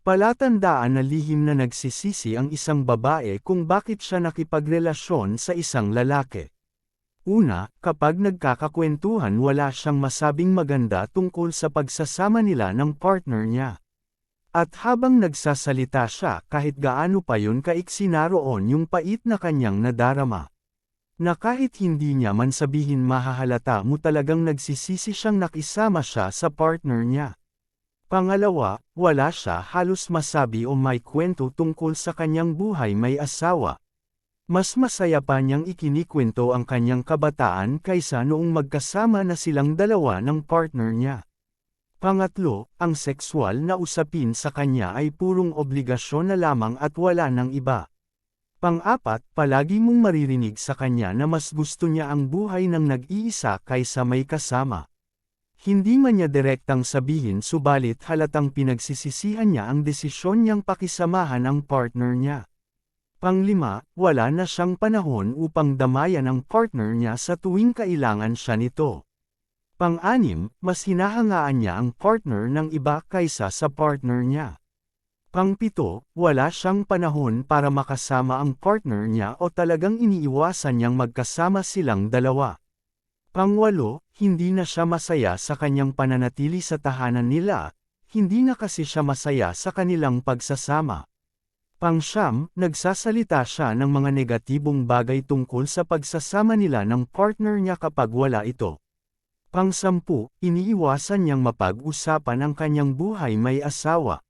Palatandaan na lihim na nagsisisi ang isang babae kung bakit siya nakipagrelasyon sa isang lalaki. Una, kapag nagkakakwentuhan wala siyang masabing maganda tungkol sa pagsasama nila ng partner niya. At habang nagsasalita siya kahit gaano pa yun kaiksi naroon yung pait na kanyang nadarama. Na kahit hindi niya man sabihin mahahalata mo talagang nagsisisi siyang nakisama siya sa partner niya. Pangalawa, wala siya halos masabi o may kwento tungkol sa kanyang buhay may asawa. Mas masaya pa niyang ikinikwento ang kanyang kabataan kaysa noong magkasama na silang dalawa ng partner niya. Pangatlo, ang sexual na usapin sa kanya ay purong obligasyon na lamang at wala ng iba. Pang-apat, palagi mong maririnig sa kanya na mas gusto niya ang buhay ng nag-iisa kaysa may kasama. Hindi man niya direktang sabihin subalit halatang pinagsisisihan niya ang desisyon niyang pakisamahan ang partner niya. Panglima, wala na siyang panahon upang damayan ang partner niya sa tuwing kailangan siya nito. Pang-anim, mas hinahangaan niya ang partner ng iba kaysa sa partner niya. Pang-pito, wala siyang panahon para makasama ang partner niya o talagang iniiwasan niyang magkasama silang dalawa. Pang-walo, hindi na siya masaya sa kanyang pananatili sa tahanan nila, hindi na kasi siya masaya sa kanilang pagsasama. Pang-siyam, nagsasalita siya ng mga negatibong bagay tungkol sa pagsasama nila ng partner niya kapag wala ito. Pang-sampu, iniiwasan niyang mapag-usapan ang kanyang buhay may asawa.